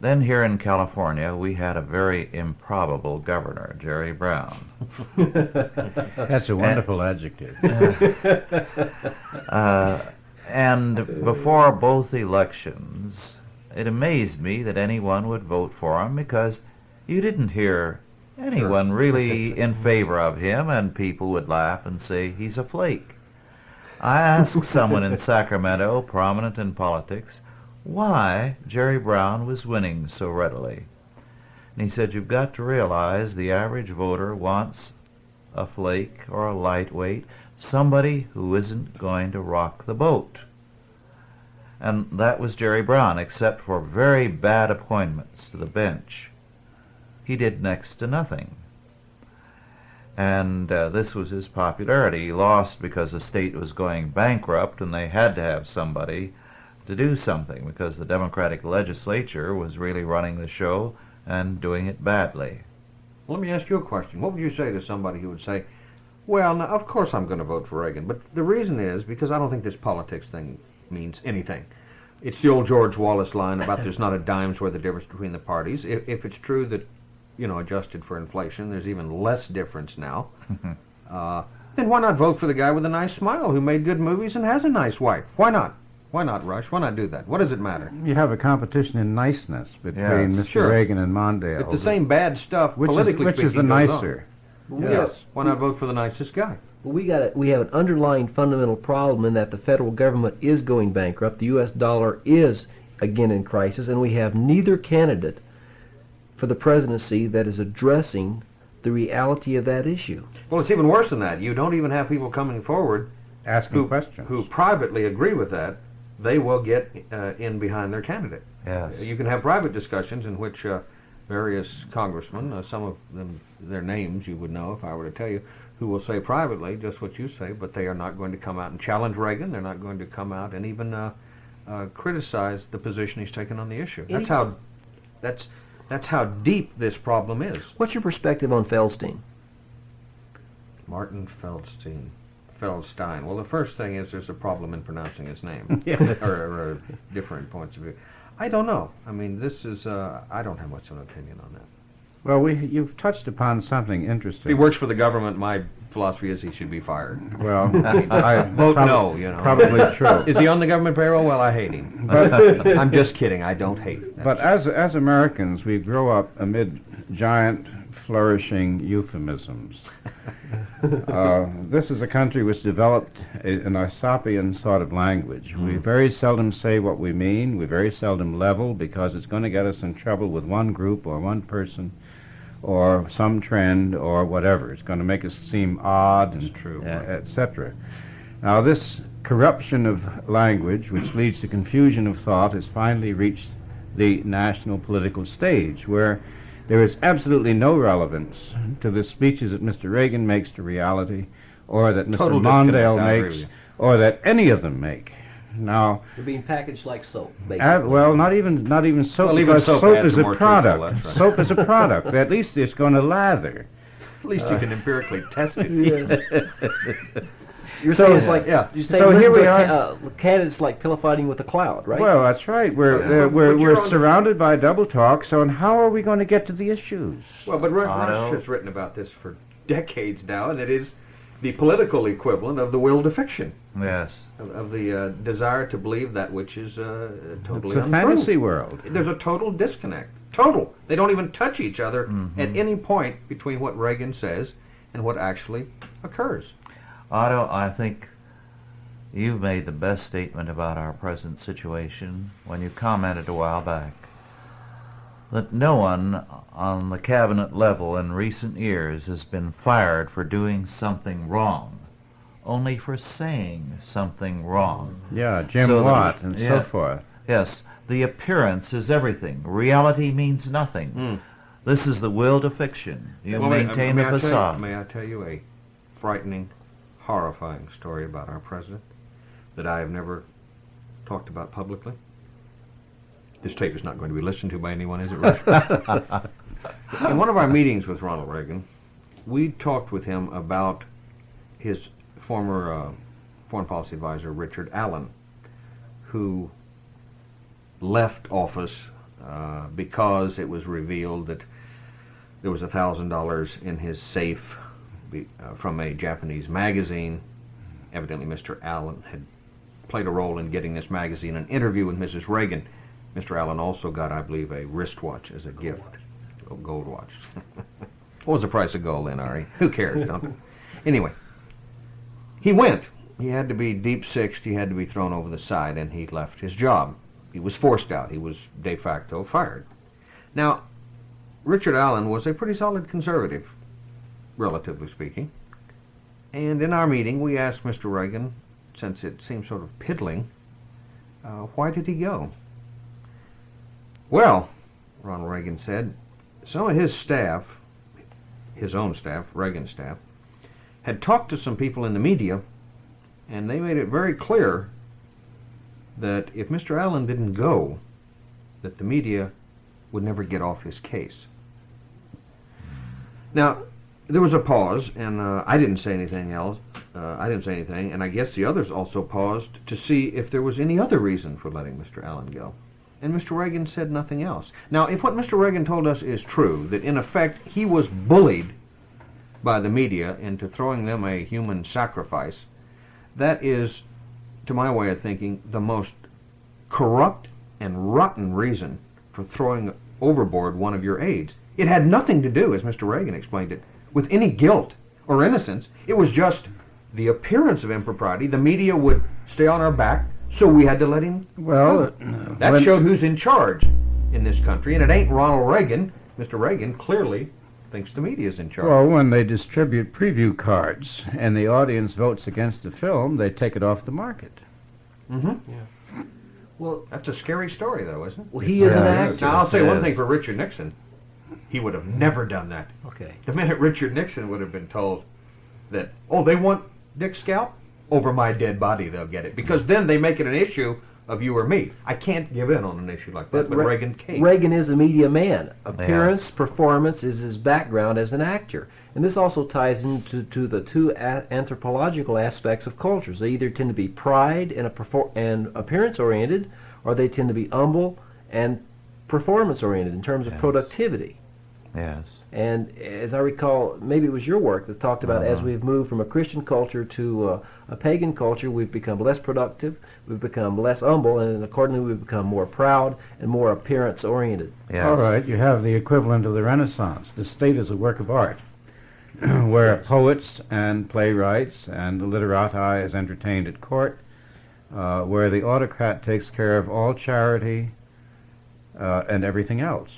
Then here in California, we had a very improbable governor, Jerry Brown. That's a wonderful adjective. And before both elections, it amazed me that anyone would vote for him because you didn't hear anyone really in favor of him, and people would laugh and say he's a flake. I asked someone in Sacramento, prominent in politics, why Jerry Brown was winning so readily. And he said, you've got to realize the average voter wants a flake or a lightweight, somebody who isn't going to rock the boat. And that was Jerry Brown, except for very bad appointments to the bench. He did next to nothing. And this was his popularity. He lost because the state was going bankrupt and they had to have somebody to do something because the Democratic legislature was really running the show and doing it badly. Let me ask you a question. What would you say to somebody who would say, well, now, of course I'm going to vote for Reagan, but the reason is because I don't think this politics thing means anything. It's the old George Wallace line about there's not a dime's worth of difference between the parties. If it's true that, adjusted for inflation, there's even less difference now, then why not vote for the guy with a nice smile who made good movies and has a nice wife? Why not? Why not, Rush? Why not do that? What does it matter? You have a competition in niceness between Yes, Mr. sure. Reagan and Mondale. If the same bad stuff, politically which is the speaking, goes on, nicer? yes, why not vote for the nicest guy? Well, we have an underlying fundamental problem in that the federal government is going bankrupt, the U.S. dollar is again in crisis, and we have neither candidate for the presidency that is addressing the reality of that issue. Well, it's even worse than that. You don't even have people coming forward Asking questions. who privately agree with that. They will get in behind their candidate. Yes. You can have private discussions in which various congressmen, some of them, their names you would know if I were to tell you, who will say privately just what you say, but they are not going to come out and challenge Reagan. They're not going to come out and even criticize the position he's taken on the issue. That's how deep this problem is. What's your perspective on Feldstein? Martin Feldstein. Well, the first thing is there's a problem in pronouncing his name, or different points of view. I don't know. I mean, this is, I don't have much of an opinion on that. Well, you've touched upon something If interesting. he works for the government, my philosophy is he should be fired. Well, I Vote no, Probably true. Is he on the government payroll? Well, I hate him. But- I'm just kidding. I don't hate. But as Americans, we grow up amid giant, flourishing euphemisms. This is a country which developed an Aesopian sort of language. We very seldom say what we mean. We very seldom level because it's going to get us in trouble with one group or one person or some trend or whatever. It's going to make us seem odd and true, etc. Now, this corruption of language, which leads to confusion of thought, has finally reached the national political stage, where there is absolutely no relevance to the speeches that Mr. Reagan makes to reality, or that Mr. Total disconnect, Mondale I agree with makes, you. or that any of them make. Now, They're being packaged like soap, basically. well, not even soap. Well, even because soap soap adds is a a more product. truthful, that's right. Soap is a product. At least it's going to lather. At least you can empirically test it. You're So- saying it's like yeah. you're saying So here we candidates like pillow fighting with a cloud, right? Well, that's right. We're But you're we're on- surrounded by double talk. So, and how are we going to get to the issues? Well, but Rush Otto. has written about this for decades now, and it is the political equivalent of the will to fiction, Yes. of the desire to believe that which is totally It's a untrue. fantasy world. There's a total disconnect. Total. They don't even touch each other at any point between what Reagan says and what actually occurs. Otto, I think you've made the best statement about our present situation when you commented a while back that no one on the cabinet level in recent years has been fired for doing something wrong, only for saying something wrong. Yeah, Jim So Watt the- and yeah. so forth. Yes, the appearance is everything. Reality means nothing. This is the will to fiction. You maintain the facade. May I tell you a frightening, horrifying story about our president that I have never talked about publicly? This tape is not going to be listened to by anyone, is it, Rich? In one of our meetings with Ronald Reagan, we talked with him about his former foreign policy advisor, Richard Allen, who left office because it was revealed that there was $1,000 in his safe from a Japanese magazine. Evidently, Mr. Allen had played a role in getting this magazine an interview with Mrs. Reagan. Mr. Allen also got, I believe, a wristwatch as a gift, a gold watch. What was the price of gold then, Ari? Who cares? Anyway, he went. He had to be deep sixed. He had to be thrown over the side, and he left his job. He was forced out. He was de facto fired. Now, Richard Allen was a pretty solid conservative, relatively speaking. And in our meeting, we asked Mr. Reagan, since it seemed sort of piddling, why did he go? Well, Ronald Reagan said, some of his staff, his own staff, Reagan's staff, had talked to some people in the media, and they made it very clear that if Mr. Allen didn't go, that the media would never get off his case. Now, there was a pause, and I didn't say anything else. And I guess the others also paused to see if there was any other reason for letting Mr. Allen go. And Mr. Reagan said nothing else. Now, if what Mr. Reagan told us is true, that in effect he was bullied by the media into throwing them a human sacrifice, that is, to my way of thinking, the most corrupt and rotten reason for throwing overboard one of your aides. It had nothing to do, as Mr. Reagan explained it, with any guilt or innocence. It was just the appearance of impropriety. The media would stay on our back, so we had to let him go. That showed who's in charge in this country, and it ain't Ronald Reagan. Mr. Reagan clearly thinks the media's in charge. Well, when they distribute preview cards and the audience votes against the film, they take it off the market. Mm-hmm. Yeah. Well, that's a scary story, though, isn't it? Well, he is an actor. Now, I'll say one thing for Richard Nixon. He would have never done that. Okay. The minute Richard Nixon would have been told that, oh, they want Dick's scalp? Over my dead body they'll get it. Because then they make it an issue of you or me. I can't give in on an issue like that, but Reagan can't. Reagan is a media man. Appearance, performance is his background as an actor. And this also ties into the two anthropological aspects of cultures. They either tend to be pride and appearance-oriented, or they tend to be humble and performance-oriented in terms of productivity. Yes. And as I recall, maybe it was your work that talked about as we've moved from a Christian culture to a pagan culture, we've become less productive, we've become less humble, and accordingly we've become more proud and more appearance-oriented. Yes. All right, you have the equivalent of the Renaissance. The state is a work of art, where poets and playwrights and the literati is entertained at court, where the autocrat takes care of all charity and everything else.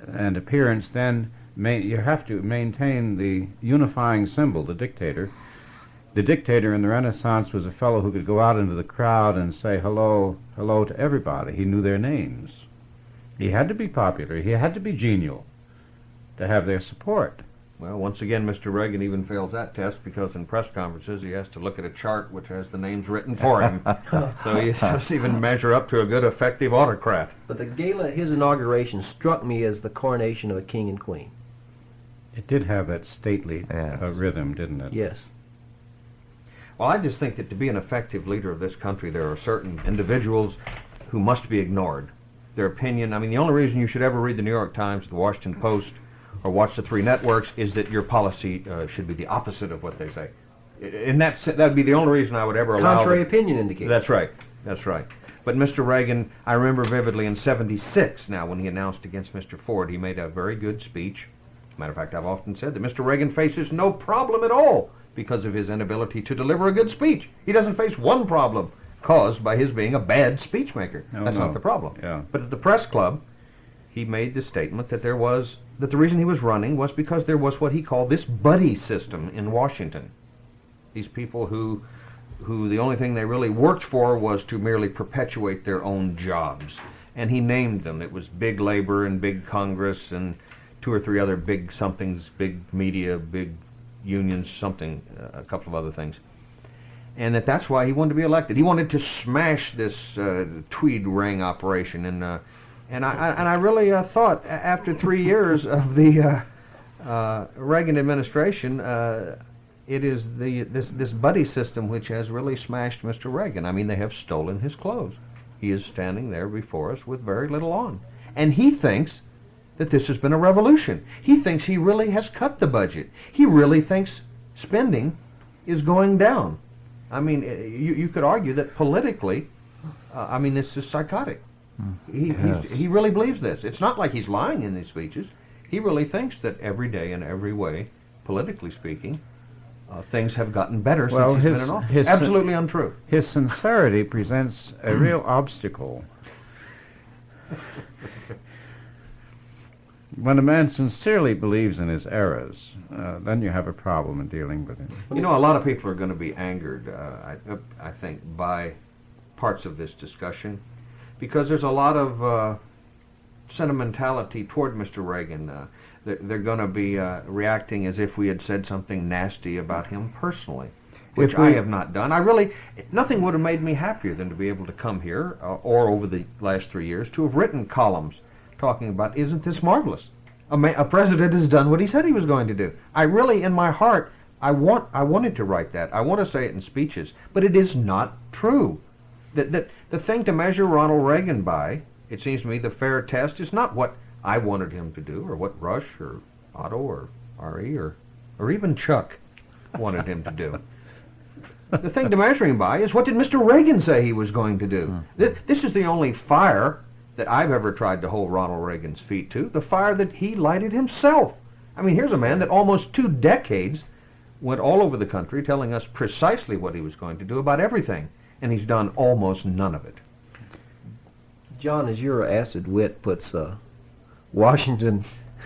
And appearance, then, you have to maintain the unifying symbol, the dictator. The dictator in the Renaissance was a fellow who could go out into the crowd and say hello, hello to everybody. He knew their names. He had to be popular. He had to be genial to have their support. Well, once again, Mr. Reagan even fails that test because in press conferences he has to look at a chart which has the names written for him. So he doesn't even measure up to a good, effective autocrat. But the gala at his inauguration struck me as the coronation of a king and queen. It did have that stately rhythm, didn't it? Yes. Well, I just think that to be an effective leader of this country, there are certain individuals who must be ignored. Their opinion, I mean, the only reason you should ever read the New York Times, the Washington Post, or watch the three networks is that your policy should be the opposite of what they say. And that would be the only reason I would ever allow... Contrary opinion indicated. That's right. That's right. But Mr. Reagan, I remember vividly in '76, now, when he announced against Mr. Ford, he made a very good speech. As a matter of fact, I've often said that Mr. Reagan faces no problem at all because of his inability to deliver a good speech. He doesn't face one problem caused by his being a bad speechmaker. That's not the problem. Yeah. But at the press club, he made the statement that that the reason he was running was because there was what he called this buddy system in Washington. These people who who the only thing they really worked for was to merely perpetuate their own jobs. And he named them. It was big labor and big Congress and two or three other big somethings, big media, big unions, something, a couple of other things. And that's why he wanted to be elected. He wanted to smash this Tweed ring operation. And I really thought after 3 years of the Reagan administration, it is this buddy system which has really smashed Mr. Reagan. I mean, they have stolen his clothes. He is standing there before us with very little on. And he thinks that this has been a revolution. He thinks he really has cut the budget. He really thinks spending is going down. I mean, you could argue that politically, I mean, this is psychotic. He really believes this. It's not like he's lying in these speeches. He really thinks that every day in every way, politically speaking, things have gotten better since he's been in office. Absolutely untrue. His sincerity presents a real obstacle. When a man sincerely believes in his errors, then you have a problem in dealing with him. You know, a lot of people are going to be angered, I think, by parts of this discussion, because there's a lot of sentimentality toward Mr. Reagan. They're going to be reacting as if we had said something nasty about him personally, which I have not done. Nothing would have made me happier than to be able to come here, or over the last 3 years, to have written columns talking about, isn't this marvelous? A president has done what he said he was going to do. I really, in my heart, I wanted to write that. I want to say it in speeches, but it is not true. The thing to measure Ronald Reagan by, it seems to me, the fair test is not what I wanted him to do, or what Rush, or Otto, or Ari, or even Chuck wanted him to do. The thing to measure him by is, what did Mr. Reagan say he was going to do? This is the only fire that I've ever tried to hold Ronald Reagan's feet to, the fire that he lighted himself. I mean, here's a man that almost 2 decades went all over the country telling us precisely what he was going to do about everything, and he's done almost none of it. John, as your acid wit puts Washington...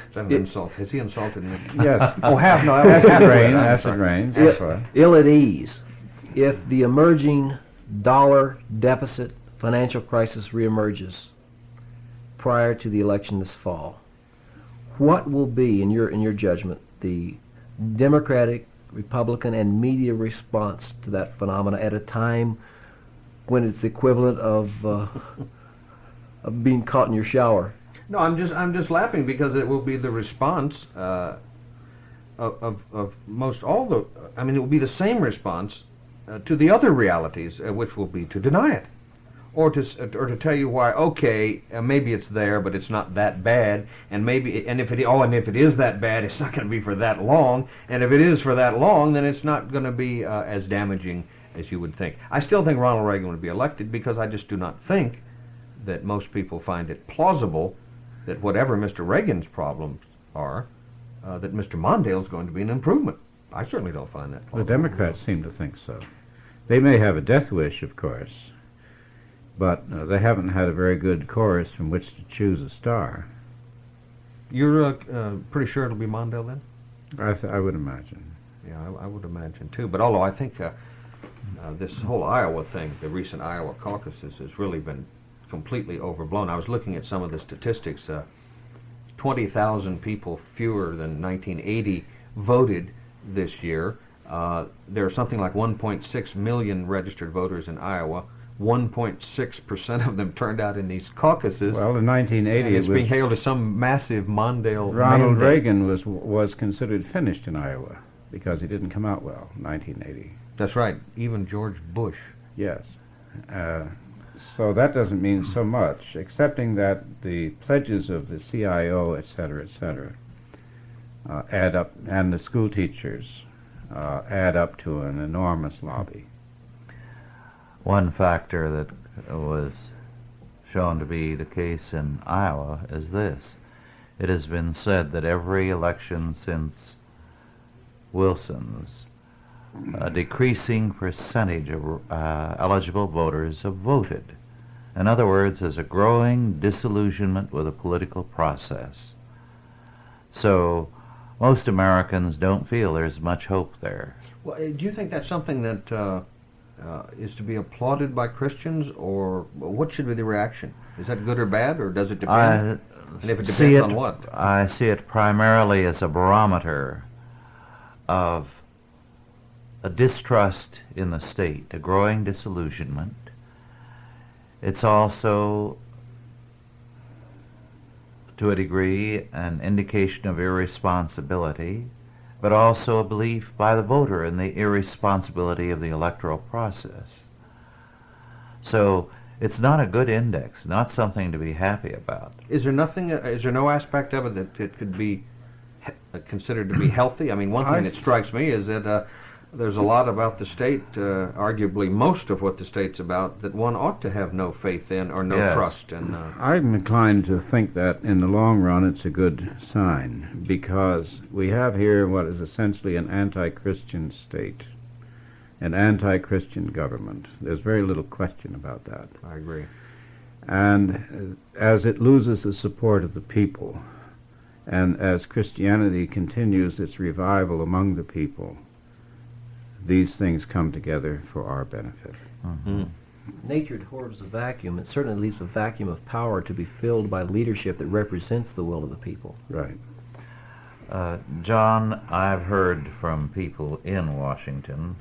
Is that an insult? Has he insulted me? Yes. Oh, no. Acid rain. Ill at ease. If the emerging dollar deficit financial crisis reemerges prior to the election this fall, what will be, in your judgment, the Democratic, Republican, and media response to that phenomena at a time when it's the equivalent of being caught in your shower? No, I'm just laughing because it will be the response of most all the. I mean, it will be the same response to the other realities, which will be to deny it, or to tell you why. Okay, maybe it's there, but it's not that bad, and if it is that bad, it's not going to be for that long, and if it is for that long, then it's not going to be as damaging as you would think. I still think Ronald Reagan would be elected because I just do not think that most people find it plausible that whatever Mr. Reagan's problems are, that Mr. Mondale is going to be an improvement. I certainly don't find that plausible. The Democrats seem to think so. They may have a death wish, of course, but they haven't had a very good chorus from which to choose a star. You're pretty sure it'll be Mondale then? I would imagine. Yeah, I would imagine too. But although I think this whole Iowa thing, the recent Iowa caucuses, has really been completely overblown. I was looking at some of the statistics. 20,000 people fewer than 1980 voted this year. There are something like 1.6 million registered voters in Iowa. 1.6% of them turned out in these caucuses. Well, in 1980, it's being hailed as some massive Mondale Ronald mandate. Reagan was considered finished in Iowa because he didn't come out well in 1980. That's right. Even George Bush. Yes. So that doesn't mean so much, excepting that the pledges of the CIO, et cetera, add up, and the school teachers add up to an enormous lobby. One factor that was shown to be the case in Iowa is this. It has been said that every election since Wilson's, a decreasing percentage of eligible voters have voted. In other words, there's a growing disillusionment with the political process. So most Americans don't feel there's much hope there. Well, do you think that's something that is to be applauded by Christians, or what should be the reaction? Is that good or bad, or does it depend? And if it depends on what? I see it primarily as a barometer of a distrust in the state, a growing disillusionment. It's also, to a degree, an indication of irresponsibility, but also a belief by the voter in the irresponsibility of the electoral process. So it's not a good index, not something to be happy about. Is there nothing? Is there no aspect of it that it could be considered to be healthy? I mean, one thing that strikes me is that there's a lot about the state, arguably most of what the state's about, that one ought to have no faith in or no trust in. I'm inclined to think that in the long run it's a good sign, because we have here what is essentially an anti-Christian state, an anti-Christian government. There's very little question about that. I agree. And as it loses the support of the people, and as Christianity continues its revival among the people, these things come together for our benefit. Mm-hmm. Nature abhors a vacuum. It certainly leaves a vacuum of power to be filled by leadership that represents the will of the people. Right. John, I've heard from people in Washington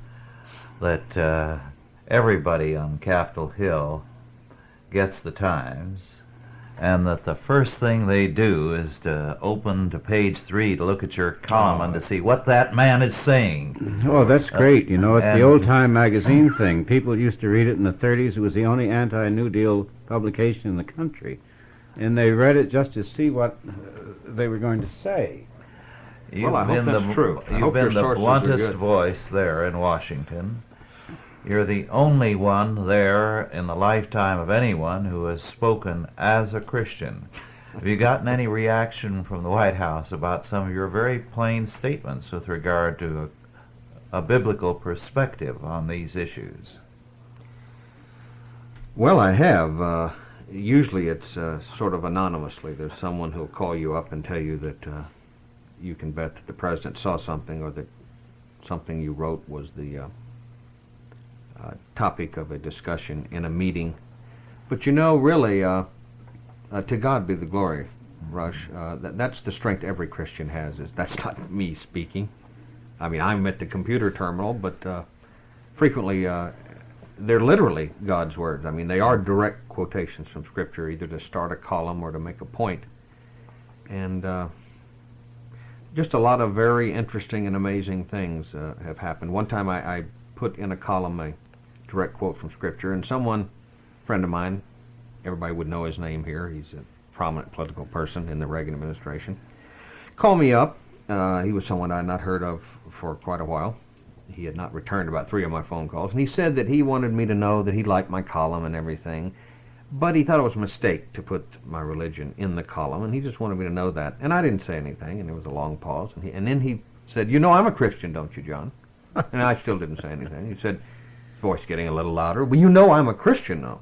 that everybody on Capitol Hill gets the Times, and that the first thing they do is to open to page 3 to look at your column and to see what that man is saying. Oh, that's great. You know, it's the old-time magazine thing. People used to read it in the 30s. It was the only anti-New Deal publication in the country. And they read it just to see what they were going to say. You've I hope that's true. You've been the bluntest voice there in Washington. You're the only one there in the lifetime of anyone who has spoken as a Christian. Have you gotten any reaction from the White House about some of your very plain statements with regard to a biblical perspective on these issues? Well, I have. Usually it's sort of anonymously. There's someone who'll call you up and tell you that you can bet that the president saw something, or that something you wrote was the topic of a discussion in a meeting. But you know, really, to God be the glory, Rush. That's the strength every Christian has. That's not me speaking. I mean, I'm at the computer terminal, but frequently they're literally God's words. I mean, they are direct quotations from Scripture, either to start a column or to make a point. And just a lot of very interesting and amazing things have happened. One time I put in a column a direct quote from Scripture, and someone, friend of mine, everybody would know his name here, he's a prominent political person in the Reagan administration, called me up. He was someone I had not heard of for quite a while. He had not returned about 3 of my phone calls, and he said that he wanted me to know that he liked my column and everything, but he thought it was a mistake to put my religion in the column, and he just wanted me to know that. And I didn't say anything, and there was a long pause, and then he said, "You know I'm a Christian, don't you, John?" And I still didn't say anything. He said, voice getting a little louder, "Well, you know I'm a Christian, though."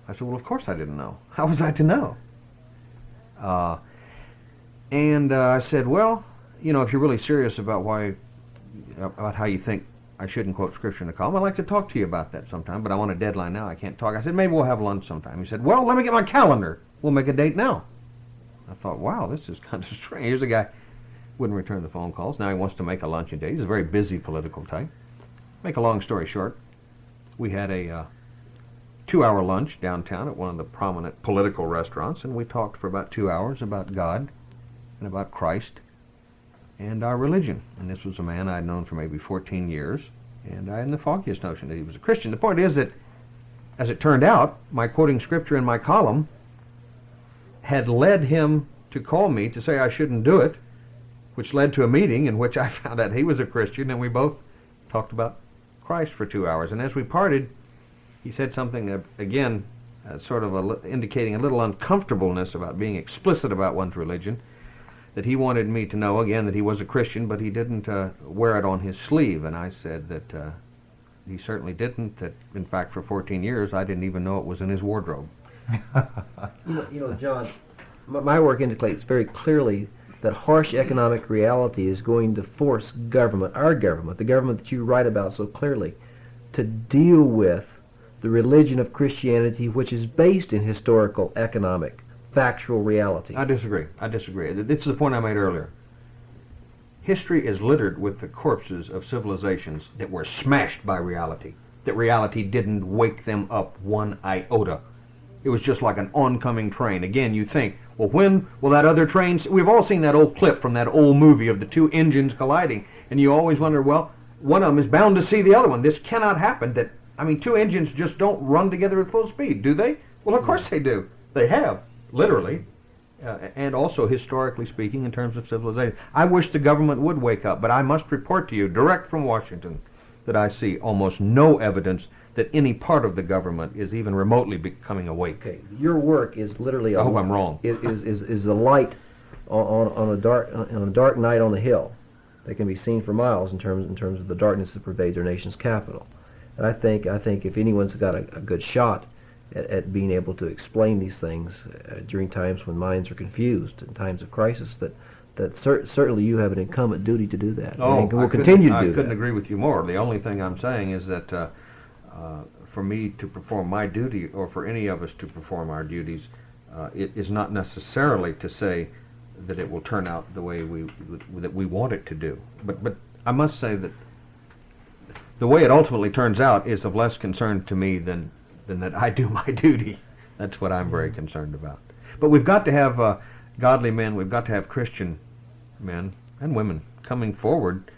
I said, "Well, of course I didn't know. How was I to know?" And I said, "Well, you know, if you're really serious about how you think I shouldn't quote Scripture in the column, I'd like to talk to you about that sometime, but I'm on a deadline now. I can't talk." I said, "Maybe we'll have lunch sometime." He said, "Well, let me get my calendar. We'll make a date now." I thought, wow, this is kind of strange. Here's a guy wouldn't return the phone calls. Now he wants to make a luncheon date. He's a very busy political type. Make a long story short, we had a 2-hour lunch downtown at one of the prominent political restaurants, and we talked for about 2 hours about God and about Christ and our religion. And this was a man I'd known for maybe 14 years, and I hadn't the foggiest notion that he was a Christian. The point is that, as it turned out, my quoting Scripture in my column had led him to call me to say I shouldn't do it, which led to a meeting in which I found out he was a Christian, and we both talked about Christ for 2 hours. And as we parted, he said something, again, sort of indicating a little uncomfortableness about being explicit about one's religion, that he wanted me to know, again, that he was a Christian, but he didn't wear it on his sleeve. And I said that he certainly didn't, that, in fact, for 14 years, I didn't even know it was in his wardrobe. You know, John, my work indicates very clearly that harsh economic reality is going to force government, our government, the government that you write about so clearly, to deal with the religion of Christianity, which is based in historical, economic, factual reality. I disagree. This is the point I made earlier. History is littered with the corpses of civilizations that were smashed by reality, that reality didn't wake them up one iota. It was just like an oncoming train. Again, you think, well, when will that other train... We've all seen that old clip from that old movie of the two engines colliding, and you always wonder, well, one of them is bound to see the other one. This cannot happen. Two engines just don't run together at full speed, do they? Well, of course they do. They have, literally, and also historically speaking in terms of civilization. I wish the government would wake up, but I must report to you, direct from Washington, that I see almost no evidence that any part of the government is even remotely becoming awake. Okay, your work is literally... I hope I'm wrong. Is the light on a dark night on the hill that can be seen for miles in terms of the darkness that pervades our nation's capital. And I think if anyone's got a good shot at being able to explain these things during times when minds are confused, in times of crisis, that certainly you have an incumbent duty to do that. And we'll continue to do that. I couldn't agree with you more. The only thing I'm saying is that for me to perform my duty, or for any of us to perform our duties, it is not necessarily to say that it will turn out the way that we want it to do. But I must say that the way it ultimately turns out is of less concern to me than that I do my duty. That's what I'm very concerned about. But we've got to have godly men, we've got to have Christian men and women coming forward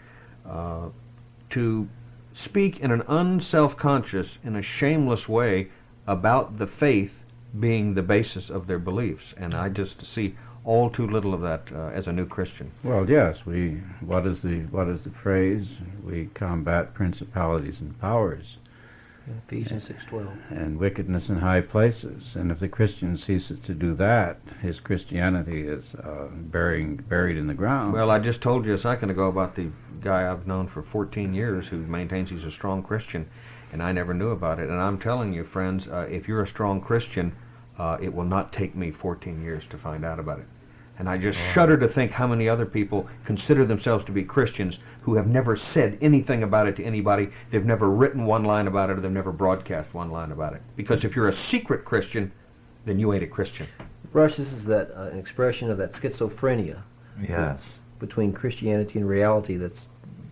to speak in an unself-conscious, in a shameless way about the faith being the basis of their beliefs. And I just see all too little of that as a new Christian. Well, yes, what is the phrase? We combat principalities and powers. Ephesians 6:12. And wickedness in high places. And if the Christian ceases to do that, his Christianity is buried in the ground. Well, I just told you a second ago about the guy I've known for 14 years who maintains he's a strong Christian, and I never knew about it. And I'm telling you, friends, if you're a strong Christian, it will not take me 14 years to find out about it. And I just shudder to think how many other people consider themselves to be Christians who have never said anything about it to anybody. They've never written one line about it, or they've never broadcast one line about it. Because if you're a secret Christian, then you ain't a Christian. Rush, this is that an expression of that schizophrenia. Yes. Between Christianity and reality that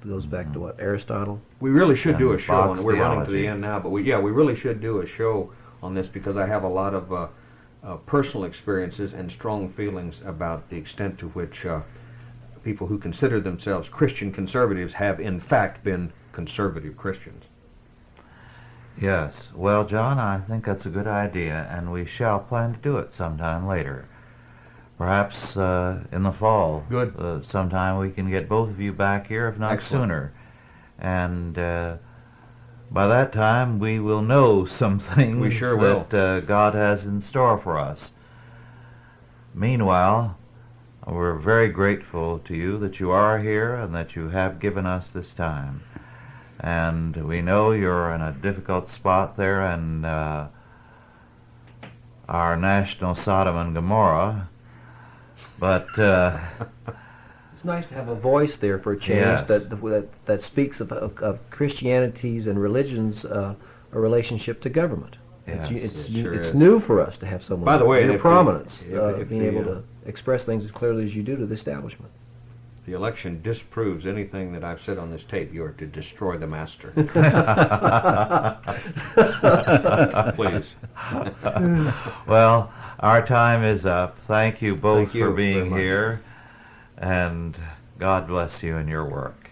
goes back to what, Aristotle? We really should do a And show on box it. We're running to theology. the end now, but we really should do a show on this, because I have a lot of personal experiences and strong feelings about the extent to which people who consider themselves Christian conservatives have in fact been conservative Christians. Yes. Well, John, I think that's a good idea, and we shall plan to do it sometime later. Perhaps in the fall. Good. Sometime we can get both of you back here, if not Excellent. sooner. And by that time, we will know some things We sure will. that God has in store for us. Meanwhile, we're very grateful to you that you are here and that you have given us this time. And we know you're in a difficult spot there in our national Sodom and Gomorrah, but It's nice to have a voice there for a change. Yes. that speaks of Christianity's and religion's a relationship to government. Yes, It's it sure is. new for us to have someone By the way, in if the- prominence if being the, able to express things as clearly as you do to the establishment. The election disproves anything that I've said on this tape. You are to destroy the master. Please. Well, our time is up. Thank you both Thank you for very being much. here, and God bless you in your work.